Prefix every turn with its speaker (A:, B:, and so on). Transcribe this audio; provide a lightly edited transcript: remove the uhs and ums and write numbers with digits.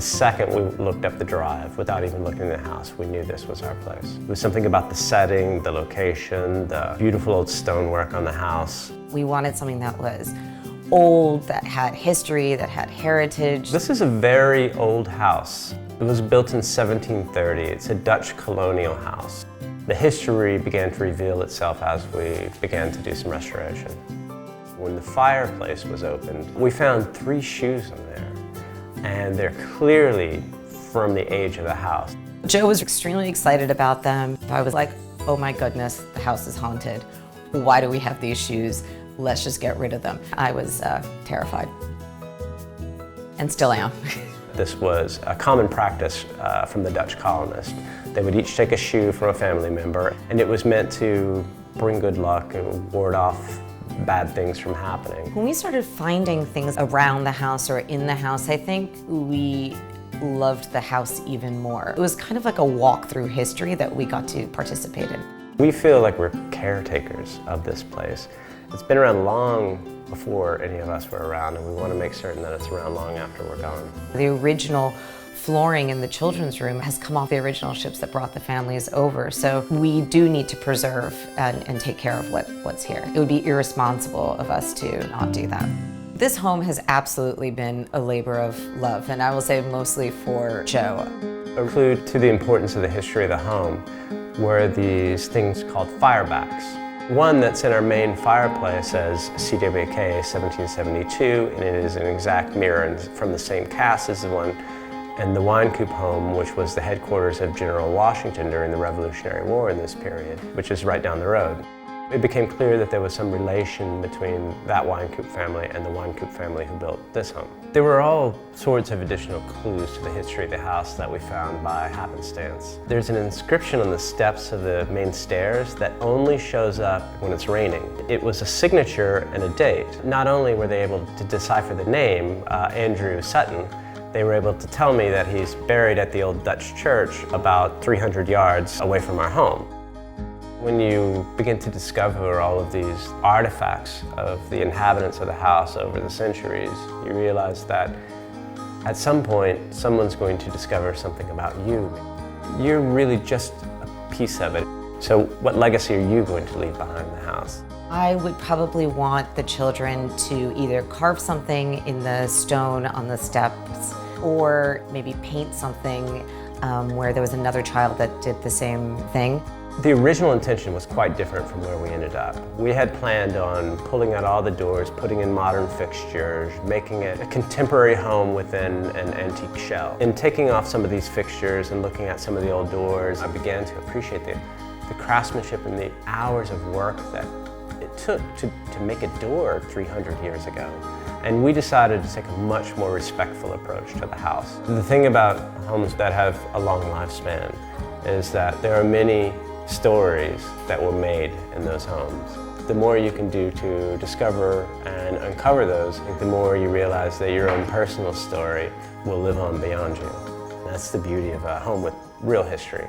A: second we looked up the drive, without even looking at the house, we knew this was our place. It was something about the setting, the location, the beautiful old stonework on the house.
B: We wanted something that was old, that had history, that had heritage.
A: This is a very old house. It was built in 1730. It's a Dutch Colonial house. The history began to reveal itself as we began to do some restoration. When the fireplace was opened, we found 3 shoes in there, and they're clearly from the age of the house.
B: Joe was extremely excited about them. I was like, oh my goodness, the house is haunted. Why do we have these shoes? Let's just get rid of them. I was terrified, and still am.
A: This was a common practice from the Dutch colonists. They would each take a shoe from a family member, and it was meant to bring good luck and ward off bad things from happening.
B: When we started finding things around the house or in the house, I think we loved the house even more. It was kind of like a walk through history that we got to participate in.
A: We feel like we're caretakers of this place. It's been around long before any of us were around, and we want to make certain that it's around long after we're gone.
B: The original flooring in the children's room has come off the original ships that brought the families over, so we do need to preserve and take care of what's here. It would be irresponsible of us to not do that. This home has absolutely been a labor of love, and I will say mostly for Joe.
A: A clue to the importance of the history of the home were these things called firebacks. One that's in our main fireplace says CWK 1772, and it is an exact mirror from the same cast as the one in the wine coop home, which was the headquarters of General Washington during the Revolutionary War in this period, which is right down the road. It became clear that there was some relation between that wine coop family and the wine coop family who built this home. There were all sorts of additional clues to the history of the house that we found by happenstance. There's an inscription on the steps of the main stairs that only shows up when it's raining. It was a signature and a date. Not only were they able to decipher the name, Andrew Sutton, they were able to tell me that he's buried at the old Dutch church about 300 yards away from our home. When you begin to discover all of these artifacts of the inhabitants of the house over the centuries, you realize that at some point, someone's going to discover something about you. You're really just a piece of it. So what legacy are you going to leave behind the house?
B: I would probably want the children to either carve something in the stone on the steps or maybe paint something where there was another child that did the same thing.
A: The original intention was quite different from where we ended up. We had planned on pulling out all the doors, putting in modern fixtures, making it a contemporary home within an antique shell. In taking off some of these fixtures and looking at some of the old doors, I began to appreciate the craftsmanship and the hours of work that it took to make a door 300 years ago. And we decided to take a much more respectful approach to the house. The thing about homes that have a long lifespan is that there are many stories that were made in those homes. The more you can do to discover and uncover those, the more you realize that your own personal story will live on beyond you. That's the beauty of a home with real history.